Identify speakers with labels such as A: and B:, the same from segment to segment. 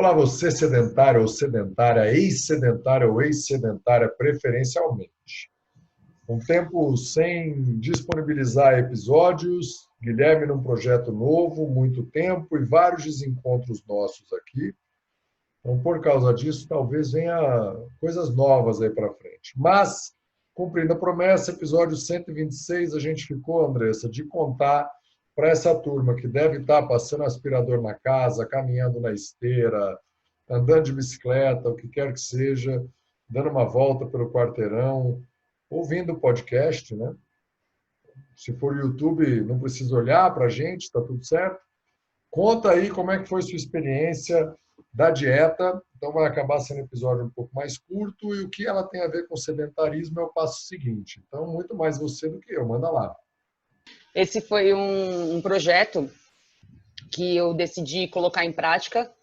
A: Olá, você sedentário ou sedentária, ex-sedentária ou ex-sedentária, preferencialmente. Um tempo sem disponibilizar episódios, Guilherme num projeto novo, muito tempo e vários desencontros nossos aqui. Então, por causa disso, talvez venha coisas novas aí para frente. Mas, cumprindo a promessa, episódio 126, a gente ficou, Andressa, de contar para essa turma que deve estar passando aspirador na casa, caminhando na esteira, andando de bicicleta, o que quer que seja, dando uma volta pelo quarteirão, ouvindo o podcast, né? Se for YouTube, não precisa olhar para a gente, está tudo certo. Conta aí como é que foi sua experiência da dieta. Então vai acabar sendo um episódio um pouco mais curto e o que ela tem a ver com sedentarismo é o passo seguinte. Então, muito mais você do que eu. Manda lá.
B: Esse foi um projeto que eu decidi colocar em prática.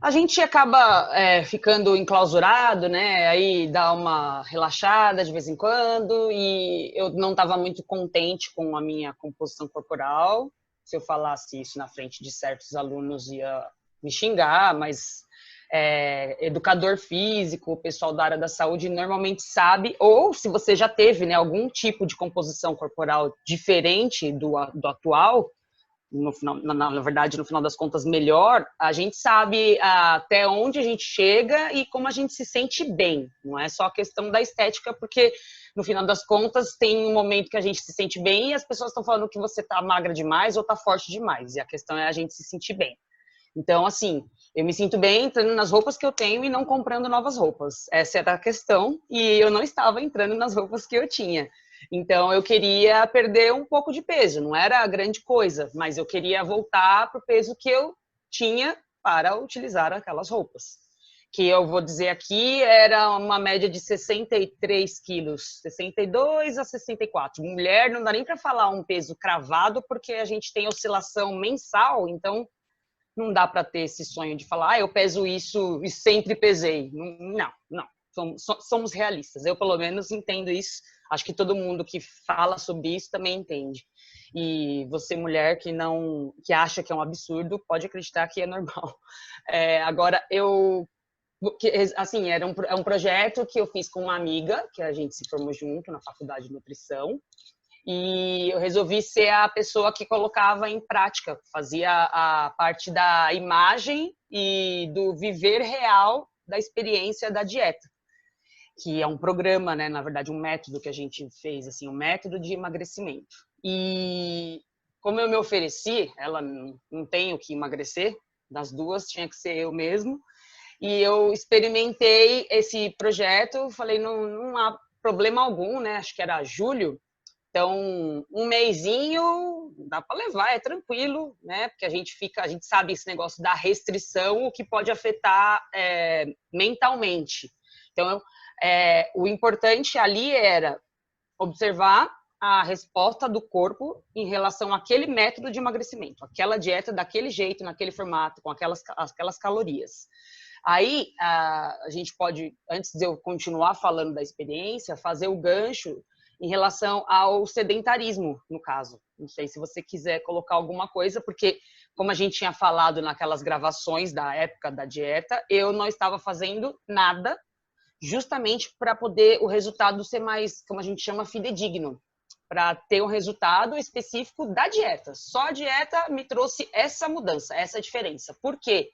B: A gente acaba ficando enclausurado, né? Aí dá uma relaxada de vez em quando e eu não estava muito contente com a minha composição corporal. Se eu falasse isso na frente de certos alunos ia me xingar, mas educador físico, o pessoal da área da saúde normalmente sabe, ou se você já teve, né, algum tipo de composição corporal diferente do atual, no final, na verdade, no final das contas, melhor, a gente sabe até onde a gente chega e como a gente se sente bem. Não é só a questão da estética, porque no final das contas tem um momento que a gente se sente bem e as pessoas estão falando que você está magra demais ou está forte demais. E a questão é a gente se sentir bem. Então, assim, eu me sinto bem entrando nas roupas que eu tenho e não comprando novas roupas. Essa era a questão e eu não estava entrando nas roupas que eu tinha. Então, eu queria perder um pouco de peso. Não era grande coisa, mas eu queria voltar para o peso que eu tinha para utilizar aquelas roupas. Que eu vou dizer aqui, era uma média de 63 quilos, 62 a 64. Mulher, não dá nem para falar um peso cravado, porque a gente tem oscilação mensal, então não dá para ter esse sonho de falar, eu peso isso e sempre pesei. Não, não. Somos realistas. Eu, pelo menos, entendo isso. Acho que todo mundo que fala sobre isso também entende. E você, mulher, que acha que é um absurdo, pode acreditar que é normal. Agora, assim, é um projeto que eu fiz com uma amiga, que a gente se formou junto na faculdade de nutrição, e eu resolvi ser a pessoa que colocava em prática, fazia a parte da imagem e do viver real da experiência da dieta, que é um programa, né, na verdade, um método que a gente fez, assim, um método de emagrecimento. E como eu me ofereci, ela não tem o que emagrecer, das duas tinha que ser eu mesmo, e eu experimentei esse projeto, falei, não há problema algum, né, acho que era julho. Então, um mesinho dá para levar, é tranquilo, né? Porque a gente sabe esse negócio da restrição, o que pode afetar mentalmente. Então, o importante ali era observar a resposta do corpo em relação àquele método de emagrecimento, aquela dieta daquele jeito, naquele formato, com aquelas calorias. Aí, a gente pode, antes de eu continuar falando da experiência, fazer o gancho em relação ao sedentarismo, no caso. Não sei se você quiser colocar alguma coisa, porque, como a gente tinha falado naquelas gravações da época da dieta, eu não estava fazendo nada, justamente para poder o resultado ser mais, como a gente chama, fidedigno, para ter um resultado específico da dieta. Só a dieta me trouxe essa mudança, essa diferença. Por quê?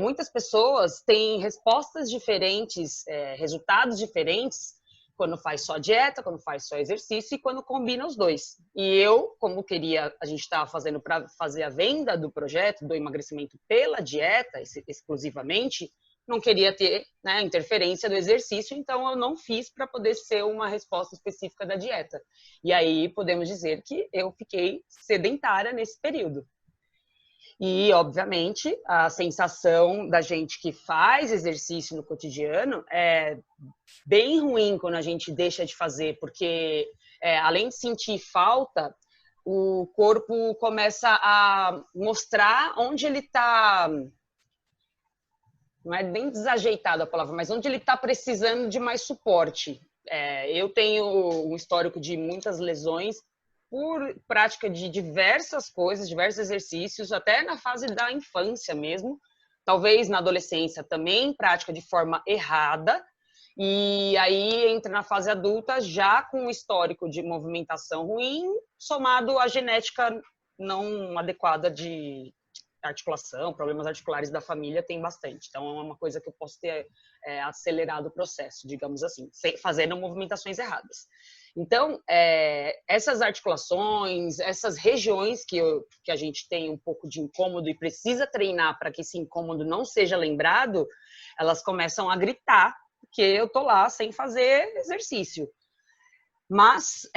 B: Muitas pessoas têm respostas diferentes, resultados diferentes, quando faz só dieta, quando faz só exercício e quando combina os dois. E eu, como a gente estava fazendo para fazer a venda do projeto, do emagrecimento pela dieta, exclusivamente, não queria ter, né, interferência do exercício, então eu não fiz para poder ser uma resposta específica da dieta. E aí podemos dizer que eu fiquei sedentária nesse período. E, obviamente, a sensação da gente que faz exercício no cotidiano é bem ruim quando a gente deixa de fazer, porque além de sentir falta, o corpo começa a mostrar onde ele está, não é nem desajeitado a palavra, mas onde ele está precisando de mais suporte. Eu tenho um histórico de muitas lesões por prática de diversas coisas, diversos exercícios, até na fase da infância mesmo, talvez na adolescência também prática de forma errada, e aí entra na fase adulta já com um histórico de movimentação ruim, somado à genética não adequada de articulação, problemas articulares da família tem bastante. Então é uma coisa que eu posso ter acelerado o processo, digamos assim, fazendo movimentações erradas. Então, essas articulações, essas regiões que a gente tem um pouco de incômodo e precisa treinar para que esse incômodo não seja lembrado, elas começam a gritar, porque eu tô lá sem fazer exercício. Mas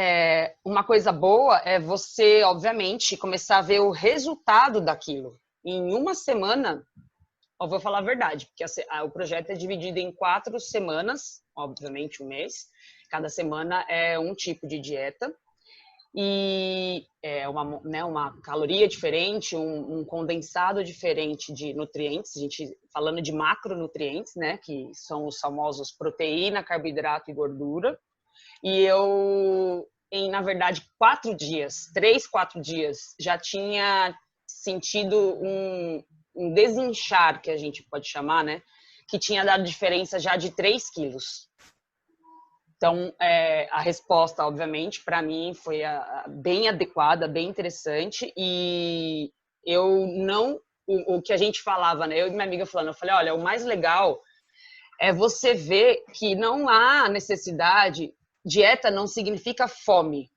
B: uma coisa boa é você, obviamente, começar a ver o resultado daquilo. Em uma semana, eu vou falar a verdade, porque o projeto é dividido em 4 semanas, obviamente um mês. Cada semana é um tipo de dieta e uma caloria diferente, um condensado diferente de nutrientes. A gente falando de macronutrientes, né, que são os famosos proteína, carboidrato e gordura. E eu, na verdade, 4 dias, 3, 4 dias, já tinha sentido um desinchar, que a gente pode chamar, né? Que tinha dado diferença já de 3 quilos. Então, a resposta, obviamente, para mim foi bem adequada, bem interessante. E eu não... O que a gente falava, né? Eu e minha amiga falando, eu falei, olha, o mais legal é você ver que não há necessidade... Dieta não significa fome.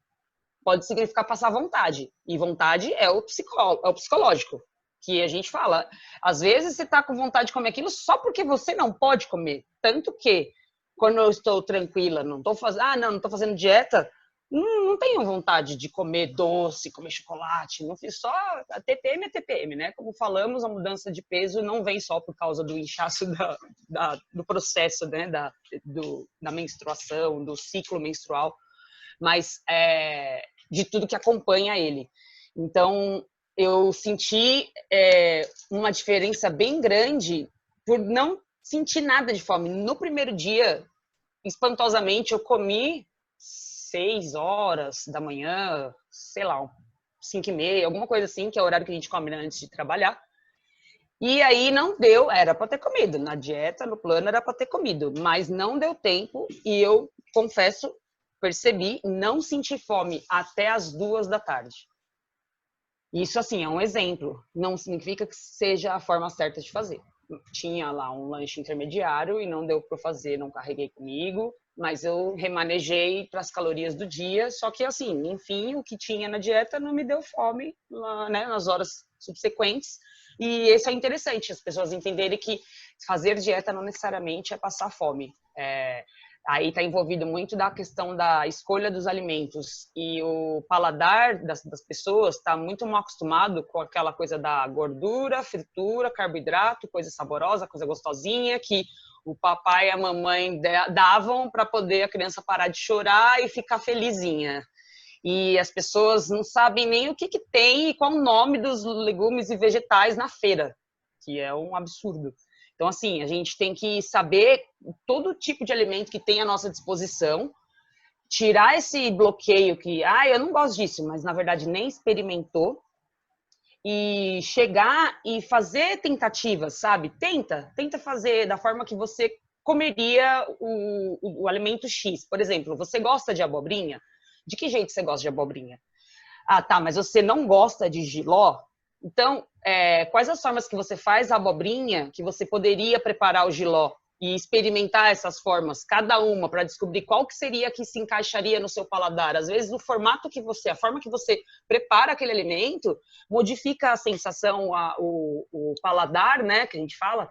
B: Pode significar passar vontade. E vontade é o psicológico. Que a gente fala. Às vezes você está com vontade de comer aquilo só porque você não pode comer. Tanto que, quando eu estou tranquila, não estou fazendo dieta, não tenho vontade de comer doce, comer chocolate. Não fiz só a TPM é TPM, né? Como falamos, a mudança de peso não vem só por causa do inchaço do processo, né? Da menstruação, do ciclo menstrual, mas de tudo que acompanha ele. Então, eu senti uma diferença bem grande por não sentir nada de fome. No primeiro dia, espantosamente, eu comi 6 horas da manhã, sei lá, 5h30, alguma coisa assim, que é o horário que a gente come antes de trabalhar. E aí não deu, era para ter comido. Na dieta, no plano, era para ter comido, mas não deu tempo e eu, confesso, percebi, não senti fome até as 2 da tarde. Isso, assim, é um exemplo. Não significa que seja a forma certa de fazer. Tinha lá um lanche intermediário e não deu para fazer, não carreguei comigo, mas eu remanejei para as calorias do dia. Só que, assim, enfim, o que tinha na dieta não me deu fome, né, nas horas subsequentes. E isso é interessante, as pessoas entenderem que fazer dieta não necessariamente é passar fome. Aí está envolvido muito da questão da escolha dos alimentos e o paladar das pessoas está muito mal acostumado com aquela coisa da gordura, fritura, carboidrato, coisa saborosa, coisa gostosinha que o papai e a mamãe davam para poder a criança parar de chorar e ficar felizinha. E as pessoas não sabem nem o que tem e qual o nome dos legumes e vegetais na feira, que é um absurdo. Então, assim, a gente tem que saber todo tipo de alimento que tem à nossa disposição, tirar esse bloqueio que, eu não gosto disso, mas na verdade nem experimentou, e chegar e fazer tentativas, sabe? Tenta fazer da forma que você comeria o alimento X. Por exemplo, você gosta de abobrinha? De que jeito você gosta de abobrinha? Ah, tá, mas você não gosta de jiló? Então, quais as formas que você faz a abobrinha que você poderia preparar o jiló e experimentar essas formas, cada uma, para descobrir qual que seria que se encaixaria no seu paladar? Às vezes, a forma que você prepara aquele alimento, modifica a sensação, o paladar, né, que a gente fala,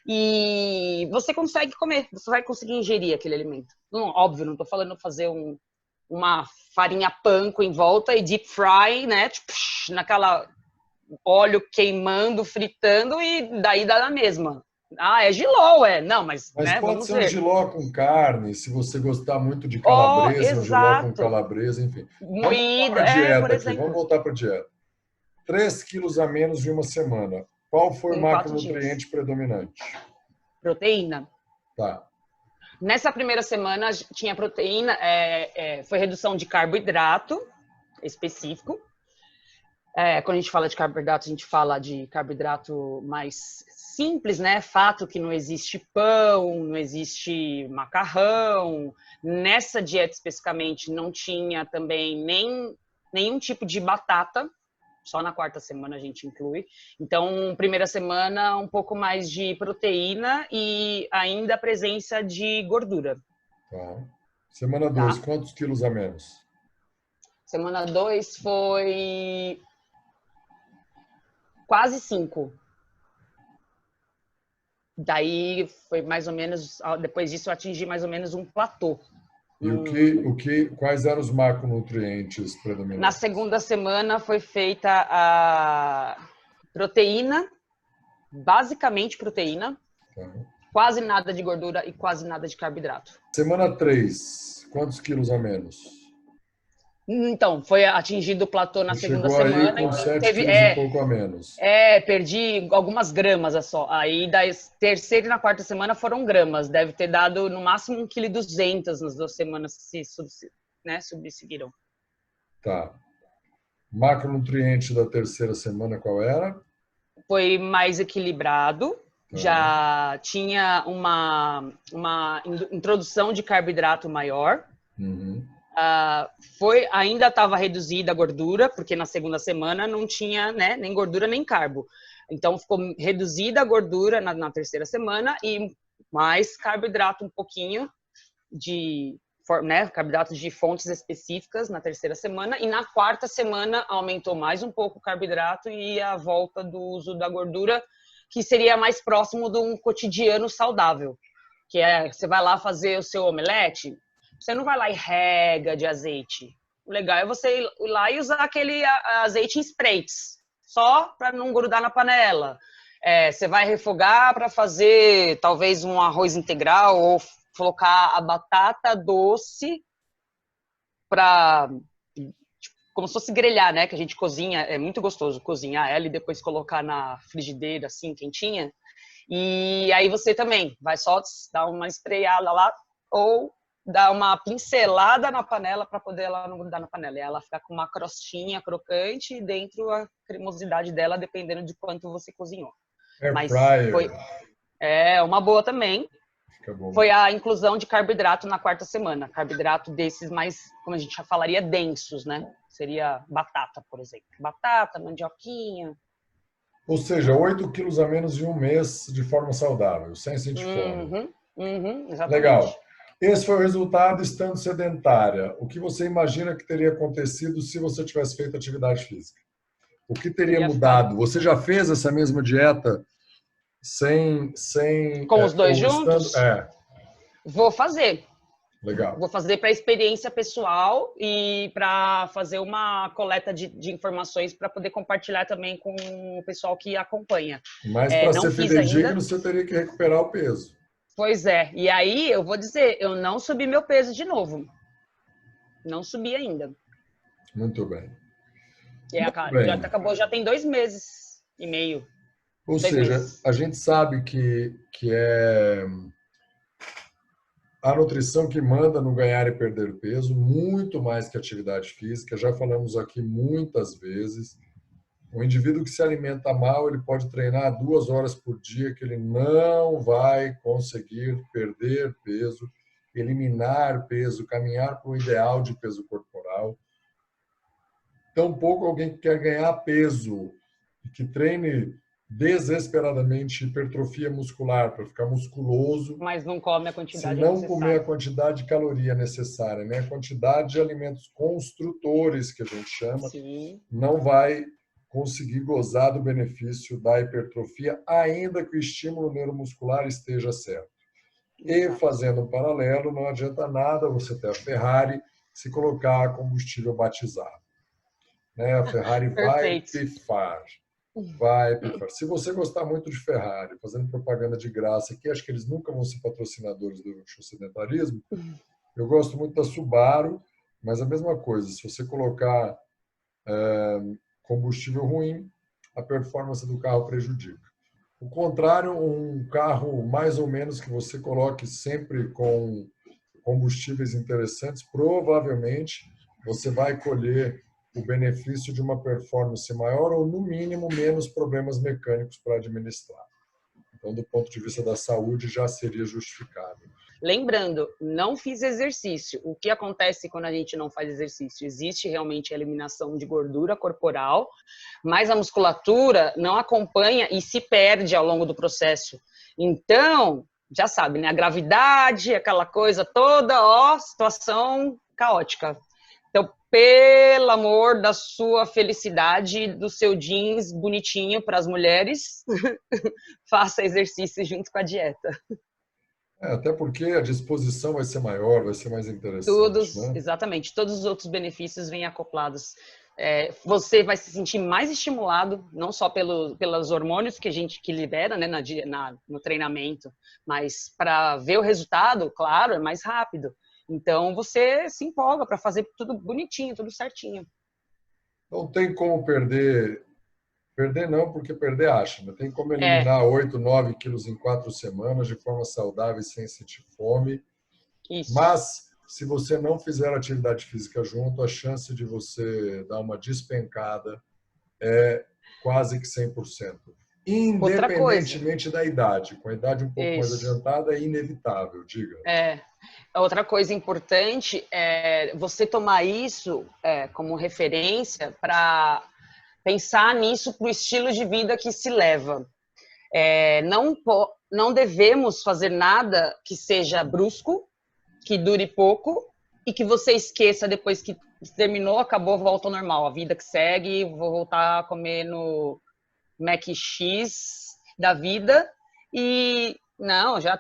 B: e você consegue comer, você vai conseguir ingerir aquele alimento. Não, óbvio, não estou falando fazer uma farinha panko em volta e deep fry, né, tipo, naquela óleo queimando, fritando, e daí dá na mesma. É jiló, Não, mas né,
A: pode
B: vamos
A: ser um
B: ver.
A: jiló com carne, se você gostar muito de calabresa, um jiló com
B: Exato.
A: calabresa, enfim. Vamos voltar
B: Moída,
A: para a
B: por
A: dieta aqui, vamos
B: exemplo.
A: voltar para a dieta. 3 quilos a menos de uma semana. Qual foi o
B: Em 4 dias.
A: macronutriente predominante?
B: Proteína.
A: Tá.
B: Nessa primeira semana tinha proteína, foi redução de carboidrato específico. Quando a gente fala de carboidrato, a gente fala de carboidrato mais simples, né? Fato que não existe pão, não existe macarrão. Nessa dieta especificamente não tinha também nenhum tipo de batata. Só na quarta semana a gente inclui. Então, primeira semana, um pouco mais de proteína e ainda a presença de gordura.
A: Tá. Semana 2,
B: Tá?
A: quantos quilos a menos?
B: Semana 2 foi quase 5. Daí foi mais ou menos, depois disso eu atingi mais ou menos um platô.
A: E quais eram os macronutrientes
B: Na
A: predominantes?
B: segunda semana foi feita a proteína, basicamente proteína,
A: Tá.
B: quase nada de gordura e quase nada de carboidrato.
A: Semana 3, quantos quilos a menos?
B: Então, foi atingido o platô na
A: Você
B: segunda
A: chegou aí
B: semana
A: com
B: e
A: 7
B: teve,
A: quilos e pouco a menos.
B: perdi algumas gramas só. Aí da terceira e na quarta semana foram gramas. Deve ter dado no máximo 1,2 kg nas 2 semanas que subseguiram.
A: Tá. Macronutriente da terceira semana qual era?
B: Foi mais equilibrado.
A: Tá.
B: Já tinha uma introdução de carboidrato maior.
A: Uhum.
B: Ainda estava reduzida a gordura, porque na segunda semana não tinha, né, nem gordura nem carbo. Então ficou reduzida a gordura na terceira semana e mais carboidrato um pouquinho de, né, carboidratos de fontes específicas na terceira semana, e na quarta semana aumentou mais um pouco o carboidrato e a volta do uso da gordura, que seria mais próximo de um cotidiano saudável, que é, você vai lá fazer o seu omelete, você não vai lá e rega de azeite. O legal é você ir lá e usar aquele azeite em sprays, só para não grudar na panela. Você vai refogar para fazer talvez um arroz integral ou colocar a batata doce para como se fosse grelhar, né? Que a gente cozinha, é muito gostoso cozinhar ela e depois colocar na frigideira assim quentinha. E aí você também vai só dar uma espreada lá ou dar uma pincelada na panela para poder ela não grudar na panela. E ela ficar com uma crostinha crocante e dentro a cremosidade dela, dependendo de quanto você cozinhou.
A: Air
B: Mas
A: fryer.
B: uma boa também.
A: Fica bom.
B: Foi a inclusão de carboidrato na quarta semana. Carboidrato desses mais, como a gente já falaria, densos, né? Seria batata, por exemplo. Batata, mandioquinha.
A: Ou seja, 8 quilos a menos em um mês de forma saudável, sem sentir fome.
B: Exatamente.
A: Legal. Esse foi o resultado estando sedentária. O que você imagina que teria acontecido se você tivesse feito atividade física? O que teria
B: Teria ficado
A: mudado? Você já fez essa mesma dieta sem
B: com os dois
A: ou estando?
B: juntos? Vou fazer.
A: Legal.
B: Vou fazer para experiência pessoal e para fazer uma coleta de informações para poder compartilhar também com o pessoal que acompanha.
A: Mas para
B: Não
A: ser
B: fiz ainda.
A: fidedigno, você teria que recuperar o peso.
B: Pois é. E aí eu vou dizer, eu não subi meu peso de novo. Não subi ainda.
A: Muito bem.
B: A
A: Bem,
B: dieta acabou já tem 2 meses e meio.
A: ou
B: 2
A: seja,
B: meses.
A: a gente sabe que é a nutrição que manda no ganhar e perder peso, muito mais que atividade física. Já falamos aqui muitas vezes. O indivíduo que se alimenta mal, ele pode treinar 2 horas por dia, que ele não vai conseguir perder peso, eliminar peso, caminhar para o ideal de peso corporal. Tampouco alguém que quer ganhar peso e que treine desesperadamente hipertrofia muscular para ficar musculoso,
B: Mas não come a
A: se
B: quantidade
A: não comer a
B: necessária.
A: quantidade de caloria necessária, né? A quantidade de alimentos construtores que a gente chama,
B: Sim.
A: não vai conseguir gozar do benefício da hipertrofia, ainda que o estímulo neuromuscular esteja certo. E
B: Exato.
A: fazendo um paralelo, não adianta nada você ter a Ferrari se colocar combustível batizado, né? A Ferrari vai
B: Perfeito.
A: pifar. Vai pifar. Se você gostar muito de Ferrari, fazendo propaganda de graça, que acho que eles nunca vão ser patrocinadores do show sedentarismo, eu gosto muito da Subaru, mas a mesma coisa, se você colocar combustível ruim, a performance do carro prejudica. O contrário, um carro mais ou menos que você coloque sempre com combustíveis interessantes, provavelmente você vai colher o benefício de uma performance maior ou, no mínimo, menos problemas mecânicos para administrar. Então, do ponto de vista da saúde, já seria justificável.
B: Lembrando, não fiz exercício. O que acontece quando a gente não faz exercício? Existe realmente a eliminação de gordura corporal, mas a musculatura não acompanha e se perde ao longo do processo. Então, já sabe, né? A gravidade, aquela coisa toda, ó, situação caótica. Então, pelo amor da sua felicidade, do seu jeans bonitinho para as mulheres, faça exercício junto com a dieta.
A: Até porque a disposição vai ser maior, vai ser mais interessante, né?
B: Exatamente, todos os outros benefícios vêm acoplados. Você vai se sentir mais estimulado, não só pelos hormônios que a gente libera, né, no treinamento, mas para ver o resultado, claro, é mais rápido. Então você se empolga para fazer tudo bonitinho, tudo certinho.
A: Não tem como perder não, porque perder acha, né? Tem como eliminar 8, 9 quilos em 4 semanas de forma saudável e sem sentir fome.
B: Isso.
A: Mas, se você não fizer atividade física junto, a chance de você dar uma despencada é quase que 100%. Independentemente da idade. Com a idade um pouco mais adiantada, é inevitável, diga.
B: Outra coisa importante é você tomar isso como referência para pensar nisso para o estilo de vida que se leva. Não devemos fazer nada que seja brusco, que dure pouco e que você esqueça depois que terminou, acabou, volta ao normal. A vida que segue, vou voltar a comer no Mac X da vida e não, já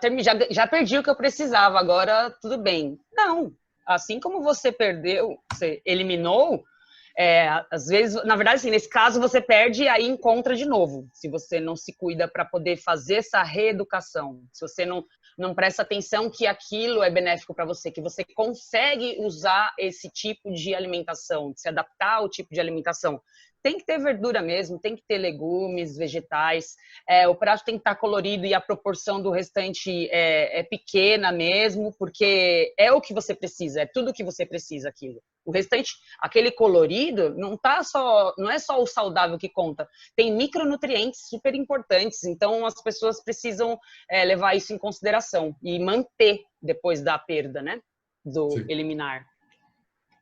B: perdi o que eu precisava, agora tudo bem. Não, assim como você perdeu, você eliminou, às vezes, na verdade, assim, nesse caso você perde e aí encontra de novo, se você não se cuida para poder fazer essa reeducação, se você não presta atenção que aquilo é benéfico para você, que você consegue usar esse tipo de alimentação, se adaptar ao tipo de alimentação. Tem que ter verdura mesmo, tem que ter legumes, vegetais, o prato tem que estar colorido e a proporção do restante é pequena mesmo, porque é o que você precisa, é tudo o que você precisa aquilo. O restante, aquele colorido, não é só o saudável que conta, tem micronutrientes super importantes, então as pessoas precisam levar isso em consideração e manter depois da perda, né, do
A: Sim.
B: eliminar.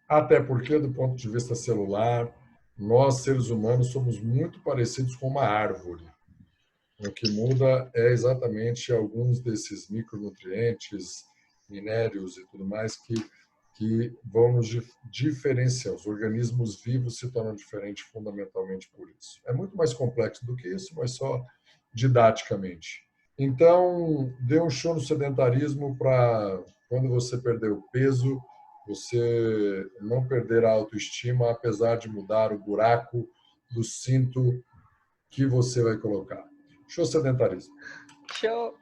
A: Até porque, do ponto de vista celular, nós, seres humanos, somos muito parecidos com uma árvore. O que muda é exatamente alguns desses micronutrientes, minérios e tudo mais que vão nos diferenciar. Os organismos vivos se tornam diferentes fundamentalmente por isso. É muito mais complexo do que isso, mas só didaticamente. Então, dê um show no sedentarismo para, quando você perder o peso, você não perder a autoestima, apesar de mudar o buraco do cinto que você vai colocar. Show sedentarismo.
B: Show!